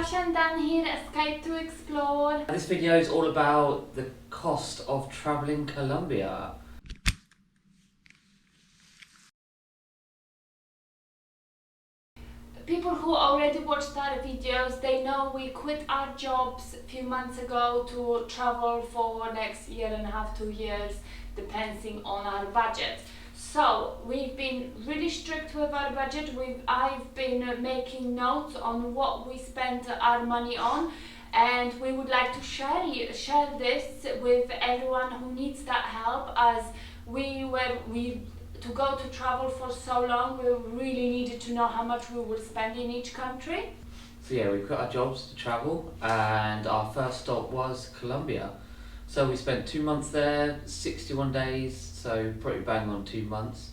Kasia and Dan here, Escape to Explore. This video is all about the cost of travelling Colombia. People who already watched our videos, they know we quit our jobs a few months ago to travel for next year and a half, 2 years, depending on our budget. So we've been really strict with our budget. I've been making notes on what we spend our money on, and we would like to share this with everyone who needs that help, as to go to travel for so long, we really needed to know how much we would spend in each country. So yeah, we quit our jobs to travel, and our first stop was Colombia. So we spent 2 months there, 61 days, so pretty bang on 2 months.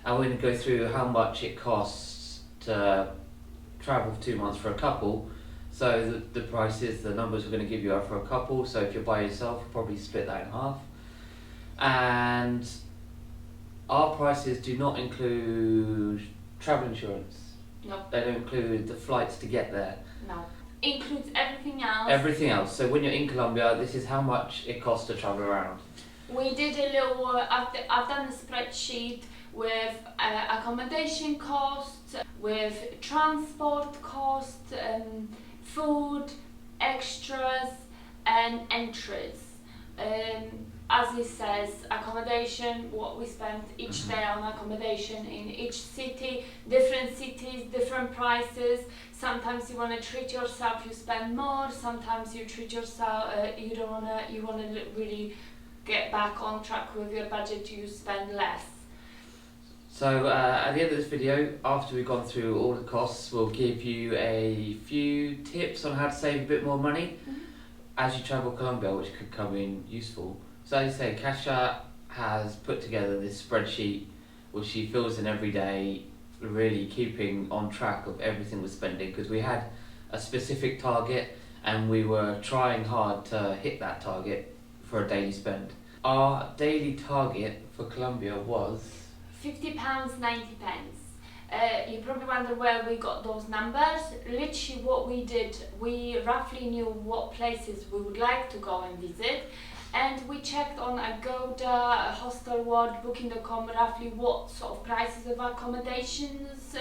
And we're going to go through how much it costs to travel for 2 months for a couple. So the prices, the numbers we're going to give you are for a couple. So if you're by yourself, you'll probably split that in half. And our prices do not include travel insurance. No. They don't include the flights to get there. No. Includes everything else. Everything else. So when you're in Colombia, this is how much it costs to travel around. We did a little, I've done a spreadsheet with accommodation costs, with transport costs, food, extras and entries. As it says, accommodation, what we spent each day on accommodation in each city, different cities, different prices. Sometimes you want to treat yourself, you spend more. Sometimes you treat yourself, you want to really get back on track with your budget, you spend less. So at the end of this video, after we've gone through all the costs, we'll give you a few tips on how to save a bit more money as you travel Colombia, which could come in useful. So as you say, Kasia has put together this spreadsheet which she fills in every day, really keeping on track of everything we're spending, because we had a specific target and we were trying hard to hit that target for a daily spend. Our daily target for Colombia was £50.90. You probably wonder where we got those numbers. Literally what we did, we roughly knew what places we would like to go and visit, and we checked on Agoda, Hostelworld, Booking.com roughly what sort of prices of accommodations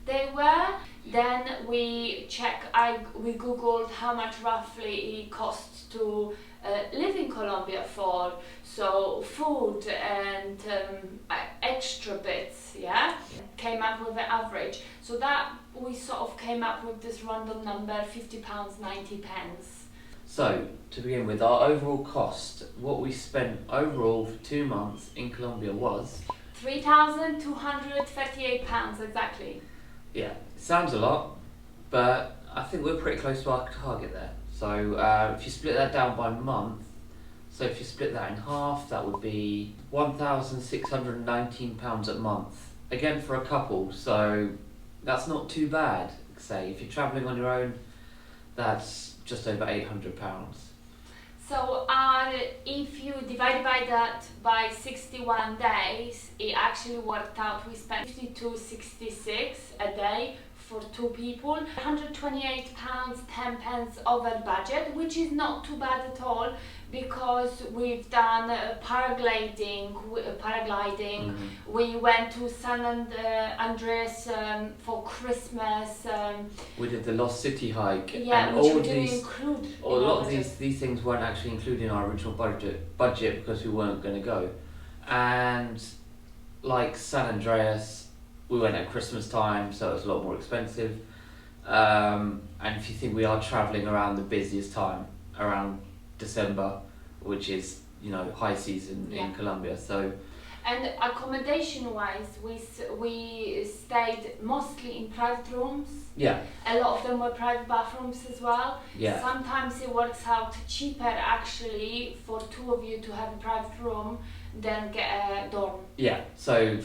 they were. Then we googled how much roughly it costs to live in Colombia for, so food and extra bits, came up with an average. So that we sort of came up with this random number, £50.90. So, to begin with, our overall cost, what we spent overall for 2 months in Colombia was £3,238 exactly. Yeah, it sounds a lot, but I think we're pretty close to our target there. So if you split that down by month, so if you split that in half, that would be £1,619 a month. Again, for a couple, so that's not too bad. Say, if you're travelling on your own, that's just over £800. So if you divide by that by 61 days, it actually worked out, we spent £52.66 a day for 2 people, £128.10 over budget, which is not too bad at all, because we've done paragliding. We went to San Andreas for Christmas. We did the Lost City hike. Yeah, and which all we didn't these, include. a lot of these things weren't actually included in our original budget because we weren't going to go. And like San Andreas, we went at Christmas time, so it was a lot more expensive. And if you think, we are travelling around the busiest time, around December, which is, high season in Colombia. So, and accommodation wise, we stayed mostly in private rooms. Yeah. A lot of them were private bathrooms as well. Yeah. Sometimes it works out cheaper actually for 2 of you to have a private room than get a dorm. Yeah. So,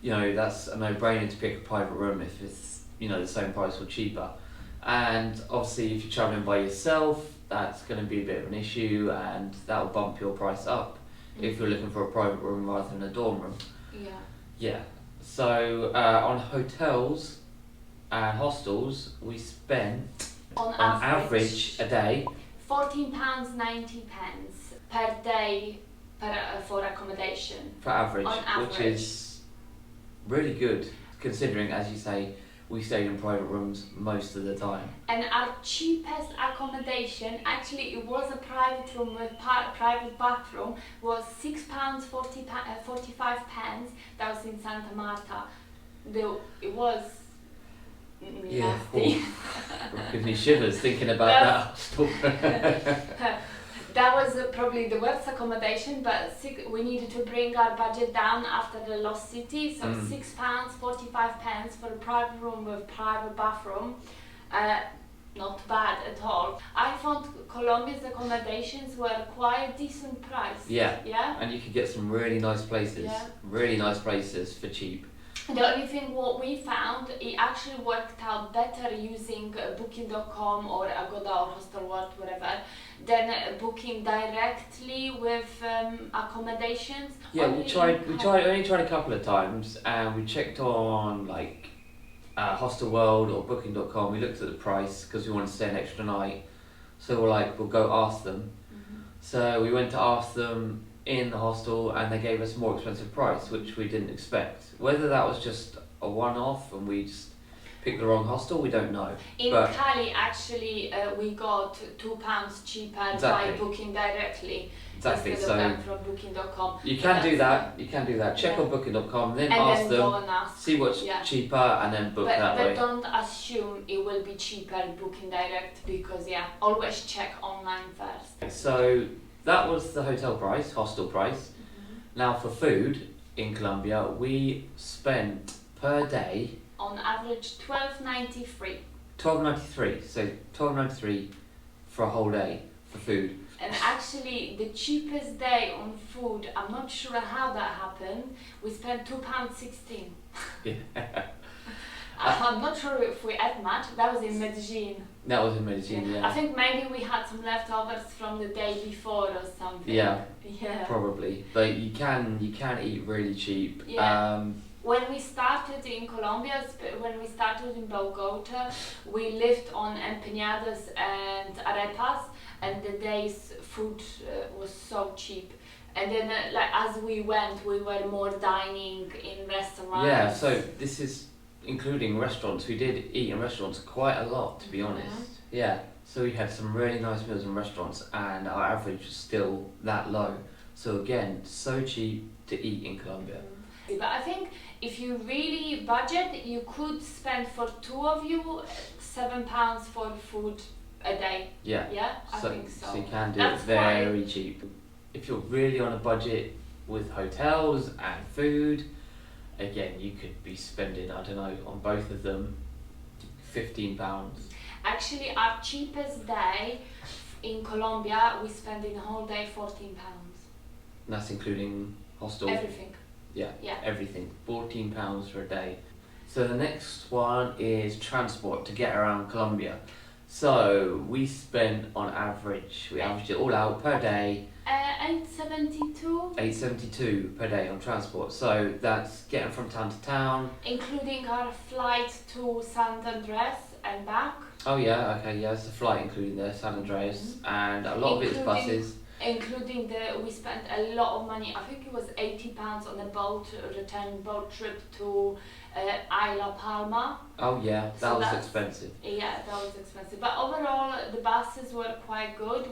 that's a no-brainer to pick a private room if it's, the same price or cheaper. And obviously if you're travelling by yourself, that's going to be a bit of an issue, and that'll bump your price up if you're looking for a private room rather than a dorm room. Yeah. So on hotels and hostels, we spent On average a day. £14.90 per day for accommodation. For average, On average. which is really good considering, as you say, we stayed in private rooms most of the time. And our cheapest accommodation, actually it was a private room with private bathroom, was £6.45. That was in Santa Marta. Though it was nasty. Gives me shivers thinking about that. That was probably the worst accommodation, but we needed to bring our budget down after the Lost City, so £6.45 for a private room with private bathroom. Not bad at all. I found Colombia's accommodations were quite decent price. Yeah. Yeah. And you could get some really nice places. Yeah. Really nice places for cheap. The only thing what we found, it actually worked out better using Booking.com or Agoda or Hostelworld, whatever, than booking directly with accommodations. Yeah, we only tried a couple of times, and we checked on like Hostelworld or Booking.com. We looked at the price because we wanted to stay an extra night, so we're like, we'll go ask them. So we went to ask them in the hostel, and they gave us a more expensive price, which we didn't expect. Whether that was just a one-off and we just picked the wrong hostel, we don't know. In Cali, actually, we got £2 cheaper by booking directly. Exactly. Instead of going from Booking.com. You can do that. You can do that. Check on Booking.com, then ask them, see what's cheaper, and then book that way. But don't assume it will be cheaper booking direct, because always check online first. So that was the hotel price, hostel price. Now for food in Colombia, we spent per day on average £12.93. £12.93. So £12.93 for a whole day for food. And actually, the cheapest day on food, I'm not sure how that happened. We spent £2.16. Yeah. I'm not sure if we ate much. That was in Medellin. That was in Medellin, yeah. I think maybe we had some leftovers from the day before or something. Yeah. Yeah. Probably. But you can eat really cheap. Yeah. When we started in Colombia, when we started in Bogota, we lived on empanadas and arepas, and the day's food was so cheap. And then, as we went, we were more dining in restaurants. Yeah. So this is including restaurants. We did eat in restaurants quite a lot, to be honest. Yeah. So we had some really nice meals in restaurants, and our average was still that low. So again, so cheap to eat in Colombia. But I think if you really budget, you could spend for two of you £7 for food a day. Yeah. Yeah, I think so. So you can do it very cheap. If you're really on a budget with hotels and food, again, you could be spending, I don't know, on both of them, £15. Actually, our cheapest day in Colombia, we spent in a whole day £14. And that's including hostel? Everything. Yeah, everything. £14 for a day. So the next one is transport to get around Colombia. So we spent on average, we averaged it all out per day. $8.72. $8.72 per day on transport. So that's getting from town to town. Including our flight to San Andres and back. Oh yeah, okay, yeah, it's a flight including the San Andreas, and a lot of it's buses. Including we spent a lot of money. I think it was £80 on a return boat trip to Isla Palma. Oh yeah, that was expensive. Yeah, that was expensive. But overall, the buses were quite good.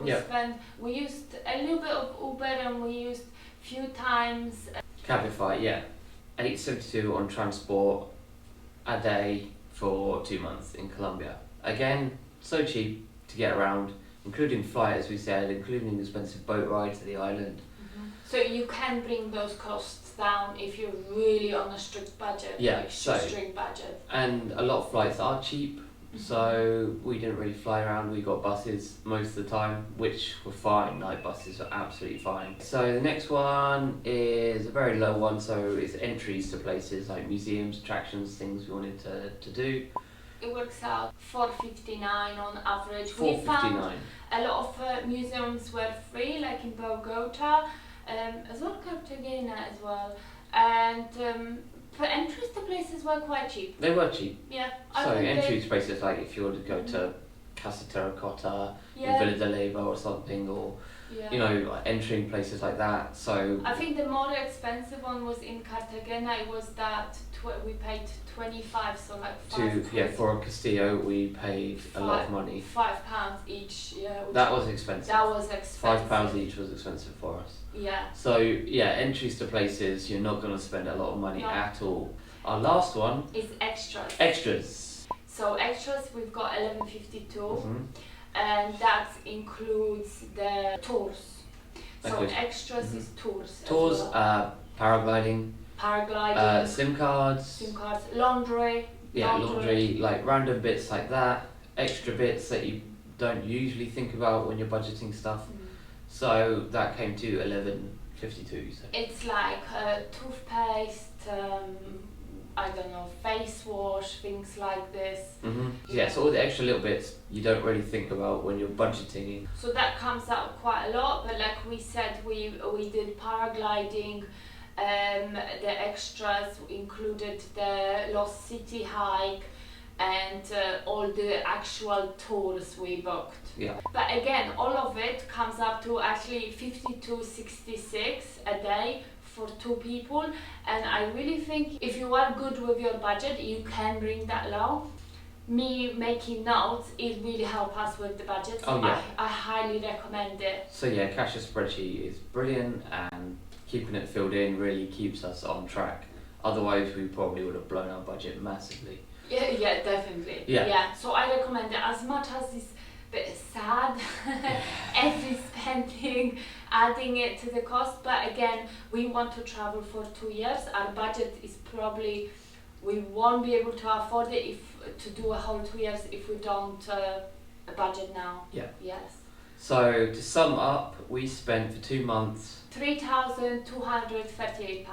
We used a little bit of Uber, and we used few times Cabify, yeah. $8.72 on transport a day for 2 months in Colombia. Again, so cheap to get around, including flight, as we said, including an expensive boat ride to the island. So you can bring those costs down if you're really on a strict budget. Yeah, strict budget. And a lot of flights are cheap, so we didn't really fly around. We got buses most of the time, which were fine. Night buses were absolutely fine. So the next one is a very low one, so it's entries to places like museums, attractions, things we wanted to do. It works out $4.59 on average. $4.59. We found a lot of museums were free, like in Bogota, as well Cartagena as well, and for entries to places were quite cheap. They were cheap. Yeah. So entries to places like if you were to go to Casa Terracotta, Yeah. Villa de Leyva or something, or Yeah. you know, like entering places like that. So I think the more expensive one was in Cartagena. It was that we paid 25, so like for a Castillo we paid a lot of money. £5 each. Yeah. That was expensive. That was expensive. £5 each was expensive for us. Yeah. So yeah, entries to places you're not going to spend a lot of money No. at all. Our last one, It's extras. extras. So extras, we've got 1152, Mhm. and that includes the tours. So Okay. extras Mhm. is tours. as Tours, well. paragliding, Paragliding, SIM cards, SIM cards, laundry. laundry, like random bits like that, extra bits that you don't usually think about when you're budgeting stuff. Mm. So that came to 1152. You said. It's like toothpaste, I don't know, face wash, things like this. Yeah, so all the extra little bits you don't really think about when you're budgeting. So that comes out quite a lot, but like we said, we did paragliding. The extras included the Lost City hike and all the actual tours we booked. Yeah. But again, all of it comes up to actually 52.66 a day for 2 people, and I really think if you are good with your budget, you can bring that low. Me making notes, it really helps us with the budget. So Oh, yeah. I highly recommend it. So yeah, Cash's spreadsheet is brilliant, and keeping it filled in really keeps us on track. Otherwise, we probably would have blown our budget massively. Yeah, definitely. Yeah. So I recommend it, as much as it's a bit sad, every spending, adding it to the cost. But again, we want to travel for 2 years. Our budget is probably, we won't be able to afford it to do a whole 2 years if we don't budget now. Yeah. Yes. So to sum up, we spent for 2 months. £3,238.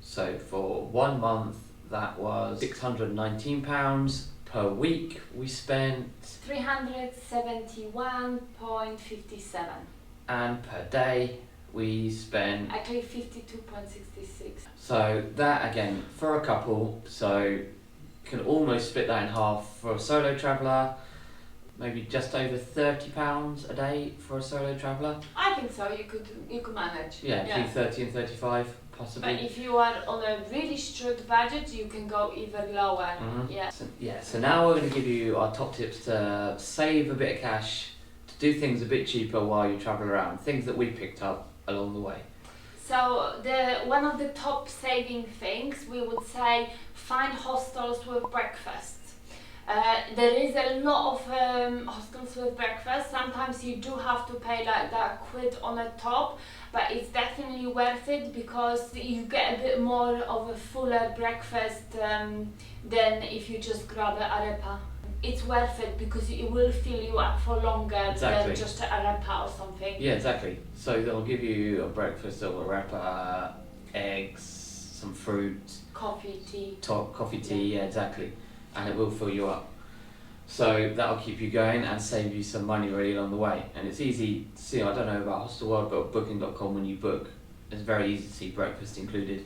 So for 1 month, that was £619 per week. We spent, 371.57. and per day we spent. Actually 52.66. So that again for a couple. So you can almost split that in half for a solo traveller. Maybe just over £30 a day for a solo traveller. I think so. You could manage. Yeah, between 30 and 35 possibly. But if you are on a really strict budget, you can go even lower. Mhm. Yeah. So now we're going to give you our top tips to save a bit of cash, to do things a bit cheaper while you travel around, things that we picked up along the way. So one of the top saving things, we would say, find hostels with breakfast. There is a lot of hostels with breakfast. Sometimes you do have to pay like that £1 on the top, but it's definitely worth it because you get a bit more of a fuller breakfast than if you just grab an arepa. It's worth it because it will fill you up for longer Exactly. than just an arepa or something. Yeah, exactly. So they'll give you a breakfast of a wrapper, eggs, some fruit, Coffee, tea. coffee, tea, yeah, exactly. And it will fill you up. So that'll keep you going and save you some money really along the way. And it's easy to see, I don't know about Hostel World, but booking.com, when you book, it's very easy to see breakfast included.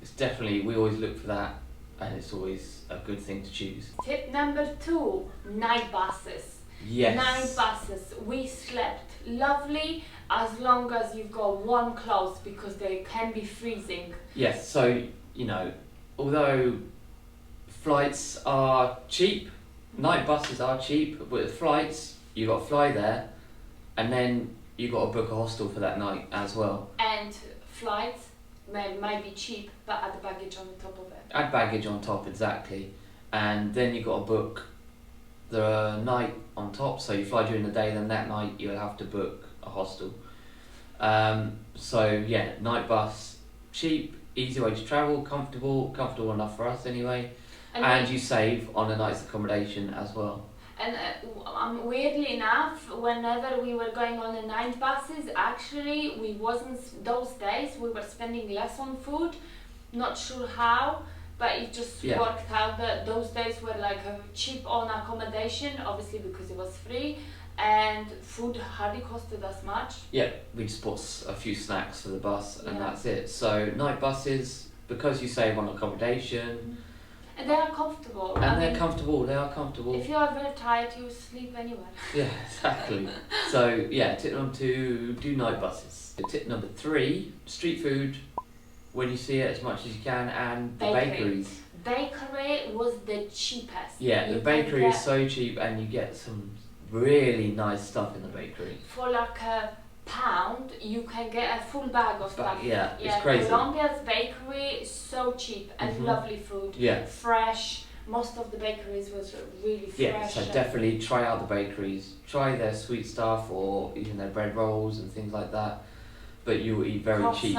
It's definitely, we always look for that, and it's always a good thing to choose. Tip number 2, night buses. Yes. Night buses. We slept lovely as long as you've got warm clothes because they can be freezing. Yes, so, you know, although flights are cheap, night buses are cheap, but with flights, you got to fly there, and then you got to book a hostel for that night as well. And flights might be cheap, but add baggage on the top of it. Add baggage on top, exactly, and then you got to book the night on top. So you fly during the day, then that night you'll have to book a hostel. So yeah, night bus, cheap, easy way to travel, comfortable enough for us anyway. And you save on a night's accommodation as well. And weirdly enough, whenever we were going on the night buses, actually those days we were spending less on food. Not sure how, but it just worked out that those days were like cheap on accommodation, obviously because it was free, and food hardly costed us much. Yeah, we just bought a few snacks for the bus and that's it. So night buses, because you save on accommodation. And they are comfortable. And they're comfortable. They are comfortable. If you are very tired, you sleep anywhere. Yeah, exactly. So yeah, tip number 2, do night buses. Tip number 3, street food when you see it as much as you can, and the bakeries. Bakery was the cheapest. Yeah, the bakery is so cheap, and you get some really nice stuff in the bakery. For like a £1, you can get a full bag of stuff. Yeah, it's crazy. Colombia's bakery is so cheap and lovely food. Yeah. Fresh. Most of the bakeries was really fresh. Yeah, so definitely try out the bakeries. Try their sweet stuff or even their bread rolls and things like that. But you'll eat very cheap.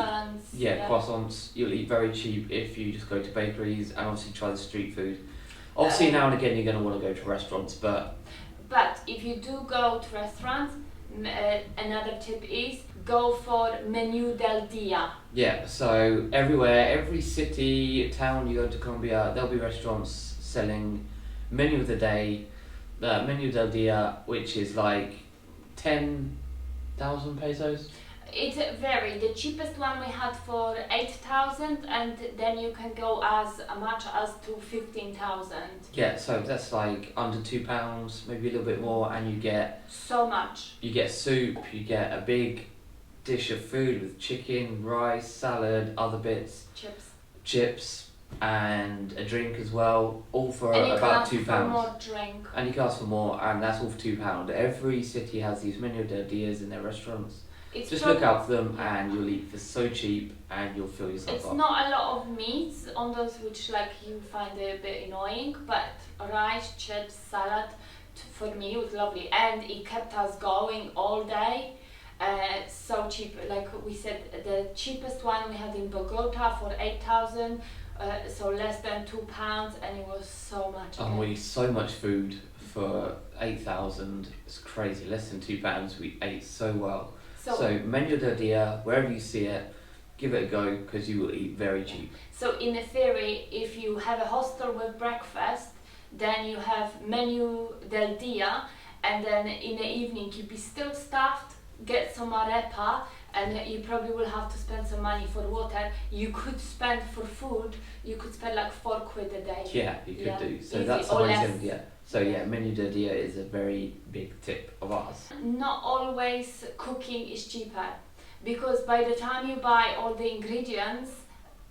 Yeah, croissants. You'll eat very cheap if you just go to bakeries, and obviously try the street food. Obviously now and again you're going to want to go to restaurants, but if you do go to restaurants, another tip is go for Menú del Día. Yeah, so everywhere, every city, town you go to Colombia, there'll be restaurants selling menu of the day, Menú del Día, which is like 10,000 pesos. It varied. The cheapest one we had for 8,000, and then you can go as much as to 15,000. Yeah, so that's like under £2, maybe a little bit more, and you get so much. You get soup, you get a big dish of food with chicken, rice, salad, other bits, chips, and a drink as well, all for about £2. For more drink. And you can ask for more, and that's all for £2. Every city has these Menú del Días in their restaurants. Just look out for them, and you'll eat for so cheap, and you'll fill yourself up. It's not a lot of meats on those, which like you find a bit annoying, but rice, chips, salad, for me it was lovely, and it kept us going all day. So cheap, like we said, the cheapest one we had in Bogota for 8,000, so less than £2, and it was so much. And we eat so much food for 8,000. It's crazy. Less than £2. We ate so well. So Menú del Día, wherever you see it, give it a go, because you will eat very cheap. So in the theory, if you have a hostel with breakfast, then you have Menú del Día, and then in the evening you'll be still stuffed, get some arepa, and you probably will have to spend some money for water. You could spend for food, you could spend like £4 a day. Yeah, you could do. So that's the way. So yeah, Menú del Día is a very big tip of ours. Not always cooking is cheaper, because by the time you buy all the ingredients,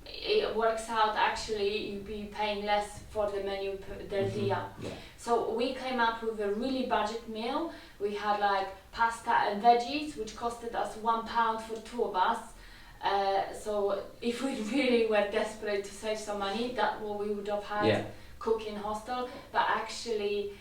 it works out actually you'll be paying less for the Menú del Día. Yeah. So we came up with a really budget meal. We had like pasta and veggies, which costed us £1 for 2 of us. So if we really were desperate to save some money, that's what we would have had. Yeah. Cook in hostel, but actually,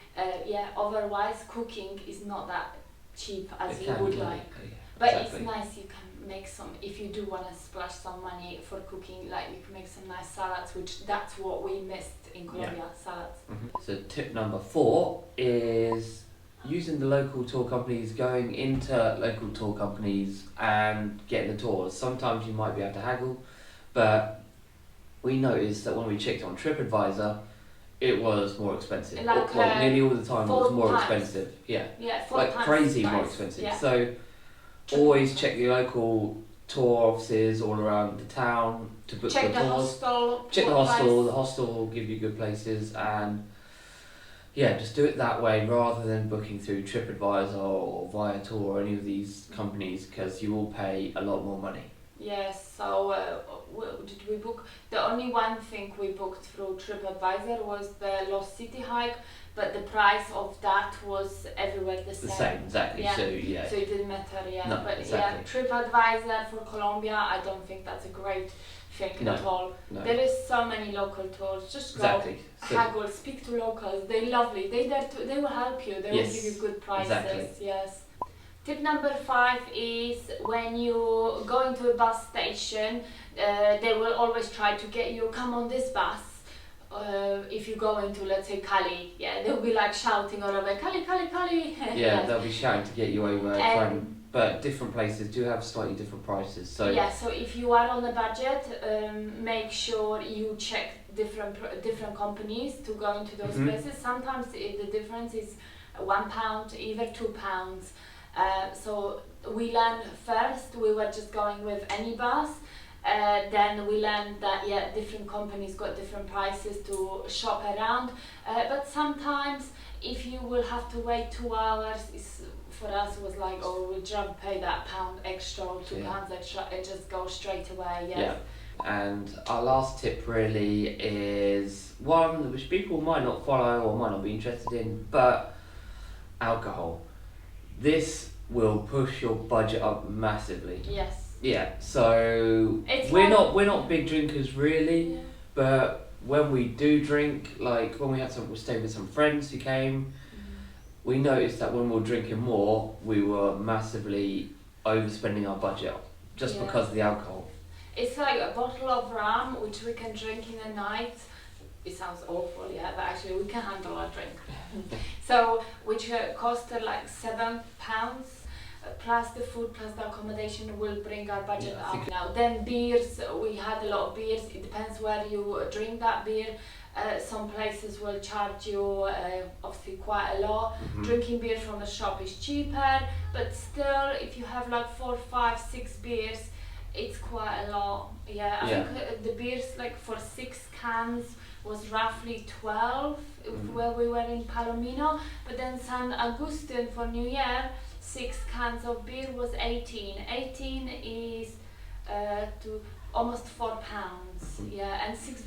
otherwise cooking is not that cheap as you would like. But exactly. It's nice, you can make some, if you do want to splash some money for cooking, like you can make some nice salads, which that's what we missed in Colombia, salads. So tip number 4 is using the local tour companies, going into local tour companies and getting the tours. Sometimes you might be able to haggle, but we noticed that when we checked on TripAdvisor, it was more expensive. Like, nearly all the time it was more expensive. Yeah, 4 like times crazy price. more expensive. Yeah. So always check the local tour offices all around the town to book check the tours. Hostel. Check the hostel. The hostel will give you good places, and just do it that way rather than booking through TripAdvisor or Viator or any of these companies, because you will pay a lot more money. Yes, so did we book? The only one thing we booked through TripAdvisor was the Lost City hike, but the price of that was everywhere the same. The same, exactly. Yeah. So it didn't matter. Yeah, no, but exactly. TripAdvisor for Colombia, I don't think that's a great thing at all. No. There is so many local tours. Just go, haggle, speak to locals. They're lovely. They will help you. They will give you good prices. Exactly. Yes. Tip number 5 is when you go into a bus station, they will always try to get you, come on this bus. If you go into, let's say, Cali, they'll be like shouting all over, Cali, Cali, Cali. Yeah, they'll be shouting to get you over. But different places do have slightly different prices. So so if you are on a budget, make sure you check different companies to go into those places. Sometimes the difference is £1, either £2. So we learned first, we were just going with any bus, Then we learned that different companies got different prices to shop around, but sometimes if you will have to wait 2 hours, for us it was like, oh, we'd rather pay that £1 extra or £2 extra and just go straight away. Yeah. And our last tip really is one which people might not follow or might not be interested in, but alcohol. This will push your budget up massively. Yes. Yeah, so we're not big drinkers really, but when we do drink, like when we stayed with some friends who came, we noticed that when we were drinking more, we were massively overspending our budget just because of the alcohol. It's like a bottle of rum which we can drink in a night. It sounds awful, but actually we can handle our drink. So which costed like £7. Plus the food, plus the accommodation will bring our budget up now. Then beers, we had a lot of beers. It depends where you drink that beer. Some places will charge you obviously quite a lot. Drinking beer from the shop is cheaper, but still if you have like 4, 5, 6 beers, it's quite a lot. I think the beers like for 6 cans was roughly 12 where we were in Palomino, but then San Agustin for New Year, 6 cans of beer was 18. 18 is to almost £4. And 6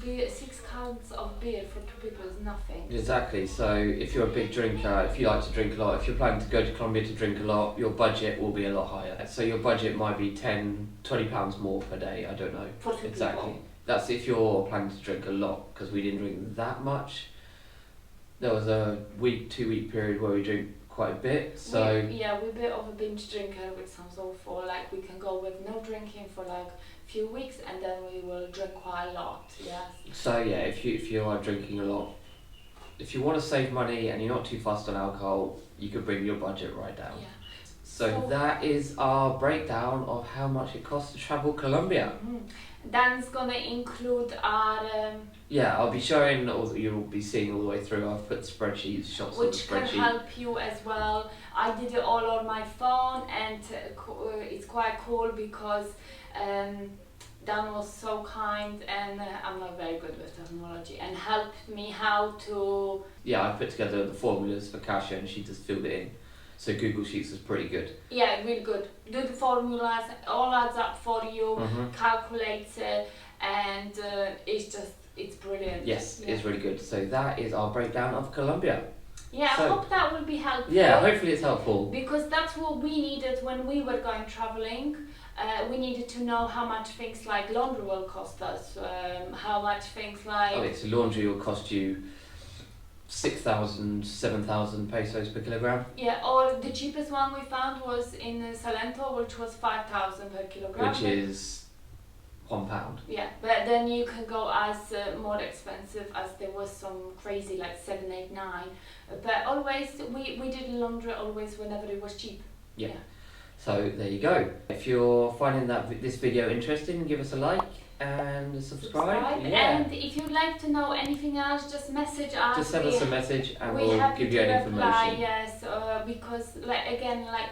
cans of beer for 2 people is nothing. Exactly. So if you're a big drinker, if you like to drink a lot, if you're planning to go to Colombia to drink a lot, your budget will be a lot higher. So your budget might be £20 more per day. I don't know. For 2 exactly. People. That's if you're planning to drink a lot, because we didn't drink that much. There was a 2-week period where we drink quite a bit. So we're a bit of a binge drinker, which sounds awful. Like we can go with no drinking for like a few weeks, and then we will drink quite a lot. So if you are drinking a lot, if you want to save money and you're not too fussed on alcohol, you could bring your budget right down. So that is our breakdown of how much it costs to travel Colombia. Dan's gonna include our I'll be showing, or you'll be seeing all the way through. I've put spreadsheets, shots on the spreadsheet. Which can help you as well. I did it all on my phone, and it's quite cool because Dan was so kind, and I'm not very good with technology, and helped me how to... I put together the formulas for Kasia and she just filled it in. So Google Sheets is pretty good. Really good. Do the formulas, all adds up for you, calculates it, and it's brilliant. Yes, it's really good. So that is our breakdown of Colombia. I hope that will be helpful. Hopefully it's helpful. Because that's what we needed when we were going travelling. We needed to know how much things like laundry will cost us, how much things like... so laundry will cost you 6,000, 7,000 pesos per kilogram. Or the cheapest one we found was in Salento, which was 5,000 per kilogram. Which is £1. But then you can go as more expensive, as there was some crazy like 7, 8, 9. But always, we did laundry always whenever it was cheap. So there you go. If you're finding this video interesting, give us a like and subscribe. And if you'd like to know anything else, just message us. Just send us a message and we'll give you any information. Because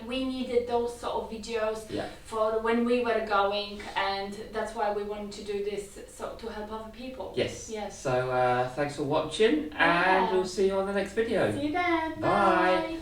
we needed those sort of videos for when we were going, and that's why we wanted to do this, to help other people. Yes. So thanks for watching, and we'll see you on the next video. See you then. Bye.